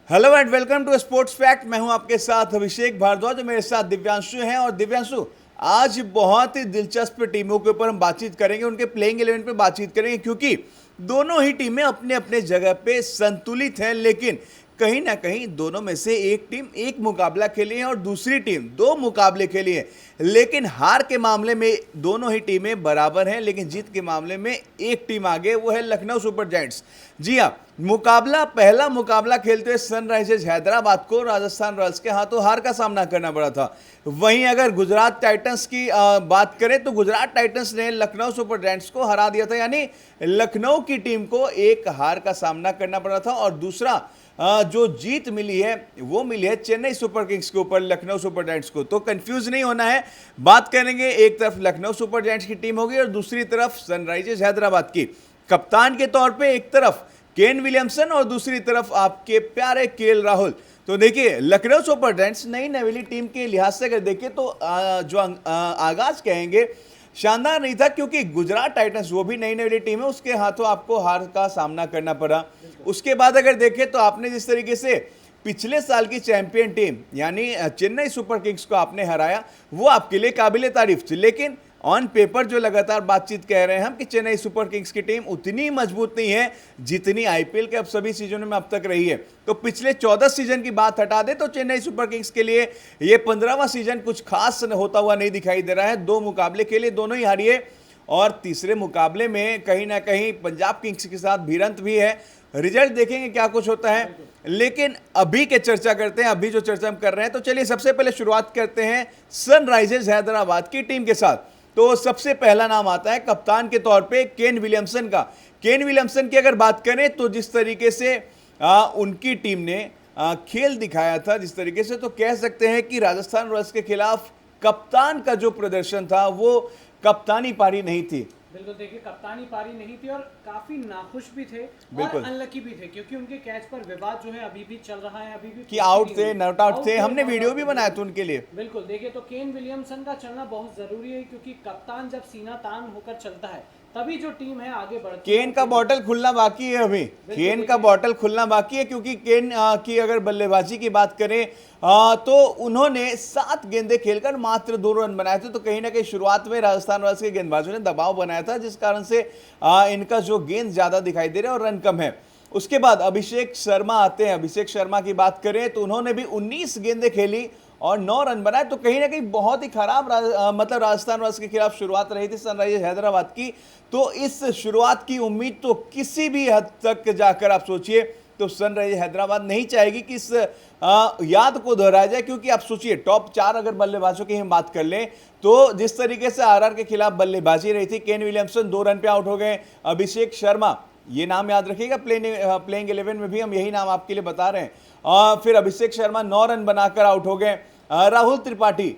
Hello and welcome to sports fact. मैं हूं आपके साथ अभिषेक भारद्वाज, मेरे साथ दिव्यांशु हैं। और दिव्यांशु, आज बहुत ही दिलचस्प टीमों के ऊपर हम बातचीत करेंगे, उनके प्लेइंग 11 पे बातचीत करेंगे, क्योंकि दोनों ही टीमें अपने अपने जगह पे संतुलित हैं। लेकिन कहीं ना कहीं दोनों में से एक टीम एक मुकाबला खेली है और दूसरी टीम दो मुकाबले खेली है। लेकिन हार के मामले में दोनों ही टीमें बराबर हैं, लेकिन जीत के मामले में एक टीम आगे, वो है लखनऊ सुपर जायंट्स। जी हाँ, पहला मुकाबला खेलते हुए सनराइजर्स हैदराबाद को राजस्थान रॉयल्स के हाथों हार का सामना करना पड़ा था। वहीं अगर गुजरात टाइटंस की बात करें तो गुजरात टाइटंस ने लखनऊ सुपर जायंट्स को हरा दिया था, यानी लखनऊ की टीम को एक हार का सामना करना पड़ा था। और दूसरा जो जीत मिली है वो मिली है चेन्नई सुपर किंग्स के ऊपर लखनऊ सुपर जायंट्स को। तो कंफ्यूज नहीं होना है, बात करेंगे एक तरफ लखनऊ सुपर जायंट्स की टीम होगी और दूसरी तरफ सनराइजर्स हैदराबाद की। कप्तान के तौर पे एक तरफ केन विलियमसन और दूसरी तरफ आपके प्यारे केएल राहुल। तो देखिए, लखनऊ सुपर जायंट्स नई नवेली टीम के लिहाज से अगर देखें तो आगाज कहेंगे शानदार नहीं था, क्योंकि गुजरात टाइटंस वो भी नई नई टीम है, उसके हाथों आपको हार का सामना करना पड़ा। उसके बाद अगर देखें तो आपने जिस तरीके से पिछले साल की चैंपियन टीम यानी चेन्नई सुपर किंग्स को आपने हराया, वो आपके लिए काबिले तारीफ थी। लेकिन ऑन पेपर जो लगातार बातचीत कह रहे हैं हम कि चेन्नई सुपर किंग्स की टीम उतनी मजबूत नहीं है जितनी आईपीएल के अब सभी सीजनों में अब तक रही है। तो पिछले 14 सीजन की बात हटा दे तो चेन्नई सुपर किंग्स के लिए ये 15वां सीजन कुछ खास होता हुआ नहीं दिखाई दे रहा है। दो मुकाबले के लिए दोनों ही हारी है और तीसरे मुकाबले में कहीं ना कहीं पंजाब किंग्स के साथ भिड़ंत भी है। रिजल्ट देखेंगे क्या कुछ होता है। लेकिन अभी के चर्चा करते हैं, अभी जो चर्चा हम कर रहे हैं, तो चलिए सबसे पहले शुरुआत करते हैं सनराइजर्स हैदराबाद की टीम के साथ। तो सबसे पहला नाम आता है कप्तान के तौर पे केन विलियमसन का। केन विलियमसन की अगर बात करें तो जिस तरीके से उनकी टीम ने खेल दिखाया था, जिस तरीके से, तो कह सकते हैं कि राजस्थान रॉयल्स के खिलाफ कप्तान का जो प्रदर्शन था वो कप्तानी पारी नहीं थी। बिल्कुल, देखिए कप्तानी पारी नहीं थी और काफी नाखुश भी थे बिल्कुल, और अनलकी भी थे, क्योंकि उनके कैच पर विवाद जो है अभी भी चल रहा है। अभी भी कि आउट थे, नॉट आउट थे, हमने वीडियो भी बनाया था उनके लिए। बिल्कुल, देखिए तो केन विलियमसन का चलना बहुत जरूरी है, क्योंकि कप्तान जब सीना तान होकर चलता है तभी जो टीम है आगे बढ़ती है। केन का बॉटल खुलना बाकी है अभी, केन का बॉटल खुलना बाकी है, क्योंकि केन की अगर बल्लेबाजी की बात करें तो उन्होंने 7 गेंदें खेलकर मात्र 2 रन बनाए थे। तो कहीं ना कहीं शुरुआत में राजस्थान रॉयल्स के गेंदबाजों ने दबाव बनाया था, जिस कारण से इनका जो गेंद ज्यादा दिखाई दे रहा है और रन कम है। उसके बाद अभिषेक शर्मा आते हैं। अभिषेक शर्मा की बात करें तो उन्होंने भी 19 गेंदें खेली और 9 रन बनाए। तो कहीं ना कहीं बहुत ही खराब मतलब राजस्थान रॉयल्स के खिलाफ शुरुआत रही थी सनराइजर्स हैदराबाद की। तो इस शुरुआत की उम्मीद तो किसी भी हद तक जाकर आप सोचिए तो सनराइजर्स हैदराबाद नहीं चाहेगी कि इस याद को दोहराया जाए, क्योंकि आप सोचिए टॉप 4 अगर बल्लेबाजों की हम बात कर लें तो जिस तरीके से आरआर के खिलाफ बल्लेबाजी रही थी, केन विलियमसन 2 रन पे आउट हो गए। अभिषेक शर्मा, ये नाम याद रखिएगा, प्लेइंग 11 में भी हम यही नाम आपके लिए बता रहे हैं। फिर अभिषेक शर्मा 9 रन बनाकर आउट हो गए। राहुल त्रिपाठी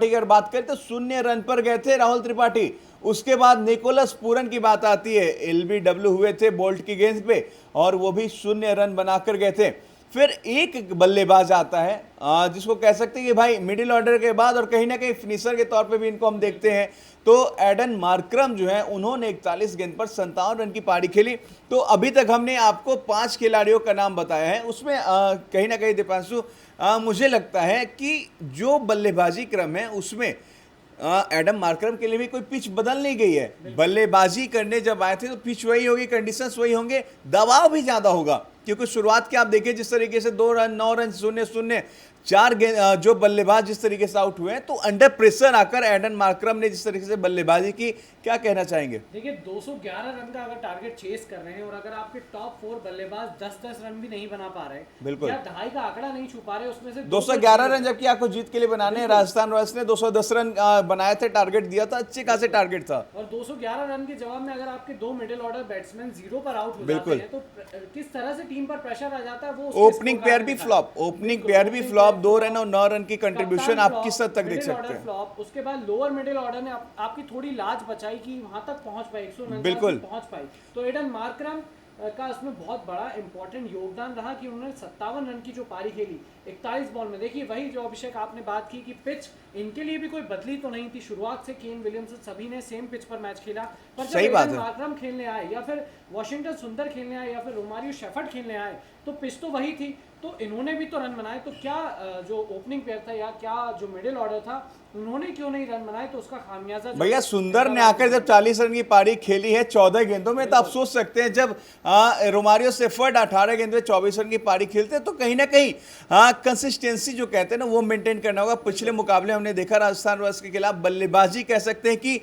की अगर बात करें तो 0 रन पर गए थे राहुल त्रिपाठी। उसके बाद निकोलस पूरन की बात आती है, एलबीडब्ल्यू हुए थे बोल्ट की गेंद पे और वो भी 0 रन बनाकर गए थे। फिर एक बल्लेबाज आता है जिसको कह सकते हैं कि भाई मिडिल ऑर्डर के बाद और कहीं ना कहीं फिनिशर के तौर पे भी इनको हम देखते हैं, तो एडन मार्करम जो है उन्होंने 41 गेंद पर 57 रन की पारी खेली। तो अभी तक हमने आपको 5 खिलाड़ियों का नाम बताया है, उसमें कहीं ना कहीं दीपांशु मुझे लगता है कि जो बल्लेबाजी क्रम है उसमें एडम मार्करम के लिए भी कोई पिच बदल नहीं गई है। बल्लेबाजी करने जब आए थे तो पिच वही होगी, कंडीशंस वही होंगे, दबाव भी ज्यादा होगा, क्योंकि शुरुआत के आप देखिए जिस तरीके से 2 रन 9 रन 0-0 4 जो बल्लेबाज जिस तरीके से आउट हुए हैं, तो अंडर प्रेशर आकर एडन मार्करम ने जिस तरीके से बल्लेबाजी की, क्या कहना चाहेंगे? देखिए 211 रन का अगर टारगेट चेस कर रहे हैं और अगर आपके टॉप 4 बल्लेबाज 10-10 रन भी नहीं बना पा रहे, बिल्कुल, या दहाई का आंकड़ा नहीं छू पा रहे, उसमें से 211 रन जबकि आपको जीत के लिए बनाने हैं। राजस्थान रॉयल्स ने 210 रन बनाए थे, टारगेट दिया था, अच्छे खासे टारगेट था। और 211 रन के जवाब में अगर आपके 2 मिडिल ऑर्डर बैट्समैन 0 पर आउट हो जाते हैं तो किस तरह से टीम पर प्रेशर आ जाता है वो ओपनिंग पेयर भी फ्लॉप, 2 रन और 9 रन की कंट्रीब्यूशन आप किस हद तक देख सकते हैं। फ्लॉप, उसके बाद लोअर मिडिल ऑर्डर ने आपकी थोड़ी लाज बचाई कि वहां तक पहुंच पाए, 149 बिल्कुल पहुंच पाई। तो एडन मार्करम का इसमें बहुत बड़ा इंपॉर्टेंट योगदान रहा कि उन्होंने 57 रन की जो पारी खेली 41 बॉल में। देखिए वही जो अभिषेक आपने बात की कि पिच इनके लिए भी कोई बदली तो नहीं थी, शुरुआत से केन विलियमसन सभी ने सेम पिच पर मैच खेला, पर जब एडन मार्करम खेलने आए या फिर वॉशिंगटन सुंदर खेलने आए या फिर रोमारियो शेफर्ड खेलने आए, तो पिच तो वही थी, तो इन्होंने भी तो रन बनाए। तो क्या जो ओपनिंग पेयर था या क्या जो मिडिल ऑर्डर था, उन्होंने क्यों नहीं रन बनाए? तो उसका खामियाजा भैया सुंदर ने आकर जब 40 रन की पारी खेली है 14 गेंदों में, तो आप सोच सकते हैं जब रोमारियो शेफर्ड 18 गेंद में 24 रन की पारी खेलते हैं, तो कहीं ना कहीं कंसिस्टेंसी जो कहते हैं ना वो मेंटेन करना होगा। पिछले मुकाबले हमने देखा राजस्थान रॉयल्स के खिलाफ बल्लेबाजी कह सकते हैं कि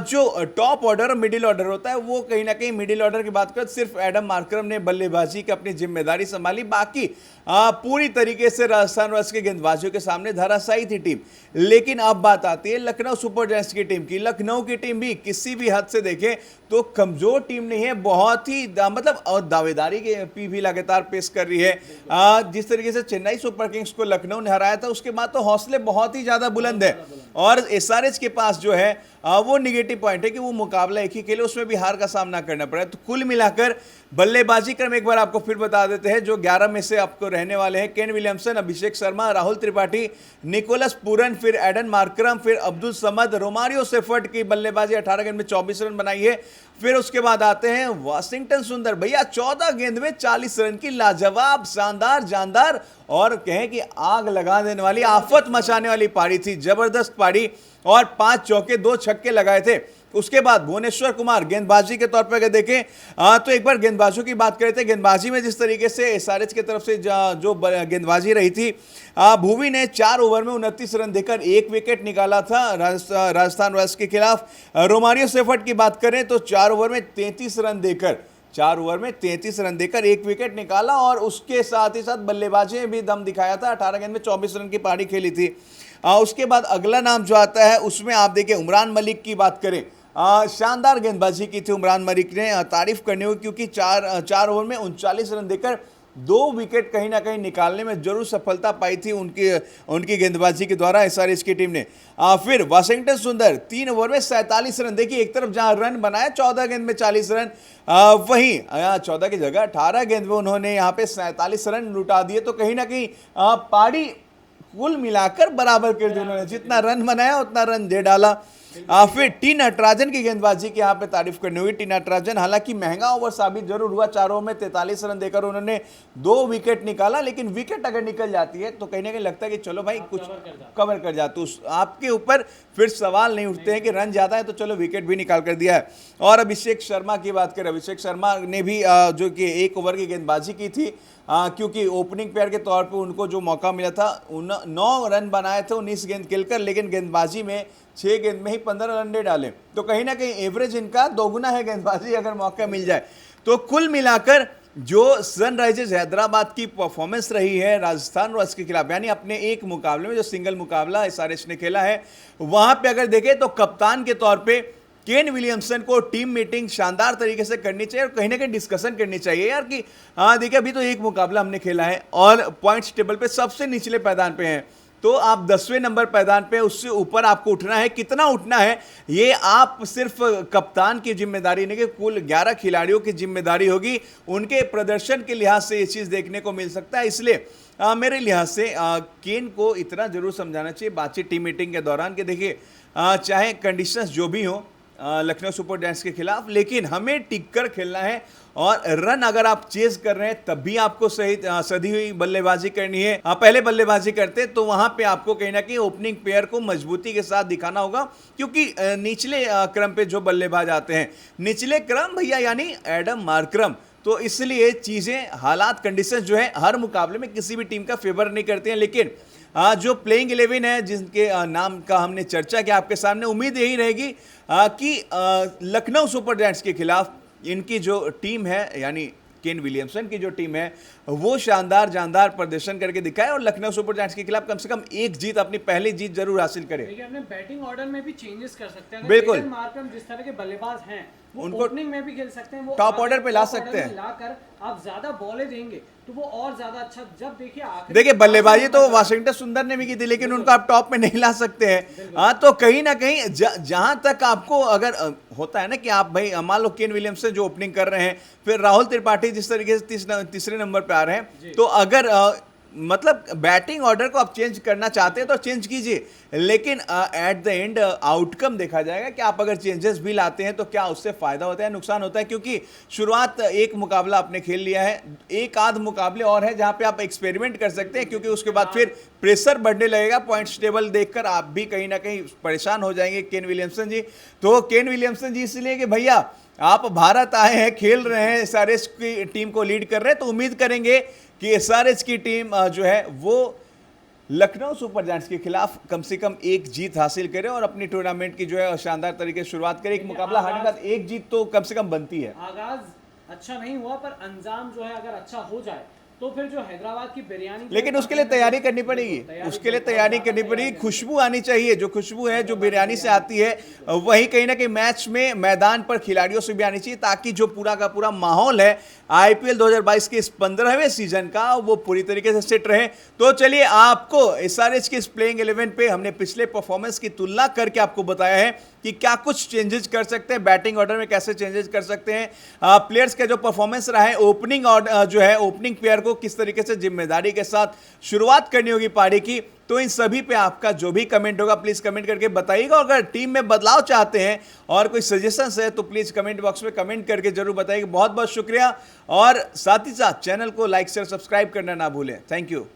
जो टॉप ऑर्डर और मिडिल ऑर्डर होता है, वो कहीं ना कहीं मिडिल ऑर्डर की बात करें सिर्फ एडम मार्करम ने बल्लेबाजी की अपनी जिम्मेदारी संभाली, बाकी पूरी तरीके से राजस्थान रॉयल्स के गेंदबाजों के सामने धराशायी थी टीम। लेकिन अब बात आती है लखनऊ सुपर जायंट्स की टीम की। लखनऊ की टीम भी किसी भी हद से देखें तो कमजोर टीम नहीं है, बहुत ही मतलब और दावेदारी के भी लगातार पेश कर रही है। जिस तरीके से चेन्नई सुपर किंग्स को लखनऊ ने हराया था, उसके बाद तो हौसले बहुत ही ज्यादा बुलंद है। और एसआरएच के पास जो है वो निगेटिव पॉइंट है कि वो मुकाबला एक ही खेले, उसमें भी हार का सामना करना पड़ा। तो कुल मिलाकर बल्लेबाजी क्रम एक बार आपको फिर बता देते हैं जो 11 में से आपको रहने वाले हैं। Kane Williamson, Abhishek Sharma, Rahul Tripathi, Nicholas Pooran, फिर एडन मार्करम, फिर अब्दुल समद, रोमारियो शेफर्ड की बल्लेबाजी 18 गेंद में 24 रन बनाई है। फिर उसके बाद आते हैं वाशिंगटन सुंदर, भैया 14 गेंद में 40 रन की लाजवाब शानदार जानदार और कहें कि आग लगा देने वाली, आफत मचाने वाली पारी थी, जबरदस्त पारी, और 5 चौके 2 छक्के लगाए थे। उसके बाद भुवनेश्वर कुमार गेंदबाजी के तौर पर अगर देखें तो एक बार गेंदबाजों की बात करें थे, गेंदबाजी में जिस तरीके से एसआरएच की तरफ से जो गेंदबाजी रही थी, भुवी ने 4 ओवर में 29 रन देकर 1 विकेट निकाला था राजस्थान रॉयल्स के खिलाफ। रोमारियो शेफर्ड की बात करें तो 4 ओवर में 33 रन देकर 1 विकेट निकाला, और उसके साथ ही साथ बल्लेबाजी में भी दम दिखाया था, 18 गेंद में 24 रन की पारी खेली थी। उसके बाद अगला नाम जो आता है उसमें आप देखिए उमरान मलिक की बात करें, शानदार गेंदबाजी की थी उमरान मलिक ने, तारीफ करने हुई, क्योंकि 4 ओवर में 39 रन देकर 2 विकेट कहीं ना कहीं निकालने में जरूर सफलता पाई थी उनकी गेंदबाजी के द्वारा एसआरएच की टीम ने। फिर वाशिंगटन सुंदर 3 ओवर में 47 रन, देखिए एक तरफ जहां रन बनाया 14 गेंद में 40 रन, वहीं 14 की जगह 18 गेंद में उन्होंने यहाँ पे 47 रन लुटा दिए। तो कहीं ना कहीं पारी कुल मिलाकर बराबर कर दी उन्होंने, जितना रन बनाया उतना रन दे डाला। फिर टी नटराजन की गेंदबाजी की यहाँ पे तारीफ करनी हुई। टी नटराजन हालांकि महंगा ओवर साबित जरूर हुआ, 4 ओवर में 43 रन देकर उन्होंने 2 विकेट निकाला, लेकिन विकेट अगर निकल जाती है तो कहीं ना कहीं लगता है कि चलो भाई कुछ कवर कर जाते, आपके ऊपर फिर सवाल नहीं उठते हैं कि रन ज्यादा है तो चलो विकेट भी निकाल कर दिया है। और अभिषेक शर्मा की बात करें, अभिषेक शर्मा ने भी जो कि 1 ओवर की गेंदबाजी की थी, क्योंकि ओपनिंग पेयर के तौर पे उनको जो मौका मिला था, 9 रन बनाए थे 19 गेंद खेलकर, लेकिन गेंदबाजी में 6 गेंद में ही 15 रन दे डाले। तो कहीं ना कहीं एवरेज इनका दोगुना है गेंदबाजी अगर मौका मिल जाए तो। कुल मिलाकर जो सनराइजर्स हैदराबाद की परफॉर्मेंस रही है राजस्थान रॉयल्स के खिलाफ, यानी अपने एक मुकाबले में जो सिंगल मुकाबला एसआरएच ने खेला है, वहां पे अगर देखें तो कप्तान के तौर पे केन विलियमसन को टीम मीटिंग शानदार तरीके से करनी चाहिए और कहीं ना कहीं डिस्कशन करनी चाहिए यार कि देखिए अभी तो एक मुकाबला हमने खेला है और पॉइंट्स टेबल पे सबसे निचले पायदान पे हैं, तो आप 10वें नंबर पायदान पे, उससे ऊपर आपको उठना है। कितना उठना है ये आप सिर्फ कप्तान की जिम्मेदारी नहीं कि कुल 11 खिलाड़ियों की जिम्मेदारी होगी, उनके प्रदर्शन के लिहाज से ये चीज़ देखने को मिल सकता है। इसलिए मेरे लिहाज से केन को इतना जरूर समझाना चाहिए बातचीत टीम मीटिंग के दौरान कि देखिए चाहे कंडीशंस जो भी हो लखनऊ सुपर जायंट्स के खिलाफ, लेकिन हमें टिककर खेलना है और रन अगर आप चेज कर रहे हैं तब भी आपको सही सधी हुई बल्लेबाजी करनी है। पहले बल्लेबाजी करते तो वहां पे आपको कहीं ना कहीं ओपनिंग पेयर को मजबूती के साथ दिखाना होगा, क्योंकि निचले क्रम पे जो बल्लेबाज आते हैं, निचले क्रम भैया यानी एडम मार्करम, तो इसलिए चीजें हालात कंडीशन जो है हर मुकाबले में किसी भी टीम का फेवर नहीं करती हैं। लेकिन जो प्लेइंग 11 है जिनके नाम का हमने चर्चा किया आपके सामने, उम्मीद यही रहेगी कि लखनऊ सुपर जायंट्स के खिलाफ इनकी जो टीम है यानी केन विलियमसन की जो टीम है वो शानदार जानदार प्रदर्शन करके दिखाए और लखनऊ सुपर जायंट्स के खिलाफ कम से कम एक जीत, अपनी पहली जीत जरूर हासिल करे। देखिए अपने बैटिंग ऑर्डर में भी चेंजेस कर सकते हैं, बिल्कुल मार्करम जिस तरह के बल्लेबाज हैं वो उनको ओपनिंग में भी खेल सकते हैं, वो टॉप ऑर्डर पे ला सकते हैं, लाकर आप ज्यादा बॉलें देंगे तो वो और ज्यादा अच्छा। जब देखिए बल्लेबाजी तो वाशिंगटन सुंदर ने भी की थी, लेकिन उनको आप टॉप में नहीं ला सकते हैं। हाँ, तो कहीं ना कहीं जहां तक आपको अगर होता है ना कि आप भाई मान लो केन विलियमसन जो ओपनिंग कर रहे हैं, फिर राहुल त्रिपाठी जिस तरीके से तीसरे नंबर पे आ रहे हैं, तो अगर मतलब बैटिंग ऑर्डर को आप चेंज करना चाहते हैं तो चेंज कीजिए, लेकिन एट द एंड आउटकम देखा जाएगा कि आप अगर चेंजेस भी लाते हैं तो क्या उससे फायदा होता है नुकसान होता है, क्योंकि शुरुआत एक मुकाबला आपने खेल लिया है, एक आध मुकाबले और है जहां पे आप एक्सपेरिमेंट कर सकते हैं, क्योंकि उसके बाद फिर प्रेशर बढ़ने लगेगा, पॉइंट्स टेबल देखकर आप भी कहीं ना कहीं परेशान हो जाएंगे केन विलियमसन जी। तो केन विलियमसन जी इसलिए कि भैया आप भारत आए हैं, खेल रहे हैं, एसआरएच की टीम को लीड कर रहे हैं, तो उम्मीद करेंगे कि एसआरएच की टीम जो है वो लखनऊ सुपर जायंट्स के खिलाफ कम से कम एक जीत हासिल करे और अपनी टूर्नामेंट की जो है शानदार तरीके से शुरुआत करे। एक मुकाबला हारने के बाद एक जीत तो कम से कम बनती है। आगाज अच्छा नहीं हुआ, पर अंजाम जो है अगर अच्छा हो जाए तो फिर जो हैदराबाद की बिरयानी, लेकिन उसके लिए तैयारी करनी पड़ेगी, उसके लिए तैयारी करनी पड़ेगी, खुशबू आनी चाहिए, जो खुशबू है जो बिरयानी से आती है वही कहीं ना कहीं मैच में मैदान पर खिलाड़ियों से भी आनी चाहिए, ताकि जो पूरा का पूरा माहौल है आईपीएल 2022 के इस 15वें सीजन का वो पूरी तरीके से सेट रहे। तो चलिए, आपको एसआरएच के इस प्लेइंग 11 पे हमने पिछले परफॉर्मेंस की तुलना करके आपको बताया है कि क्या कुछ चेंजेस कर सकते हैं, बैटिंग ऑर्डर में कैसे चेंजेस कर सकते हैं, प्लेयर्स का जो परफॉर्मेंस रहा है, ओपनिंग ऑर्डर जो है ओपनिंग प्लेयर को किस तरीके से जिम्मेदारी के साथ शुरुआत करनी होगी पारी की। तो इन सभी पे आपका जो भी कमेंट होगा प्लीज कमेंट करके बताइएगा। अगर टीम में बदलाव चाहते हैं और कोई सजेशंस है तो प्लीज कमेंट बॉक्स में कमेंट करके जरूर बताइएगा। बहुत बहुत शुक्रिया, और साथ ही साथ चैनल को लाइक शेयर सब्सक्राइब करना ना भूलें। Thank you.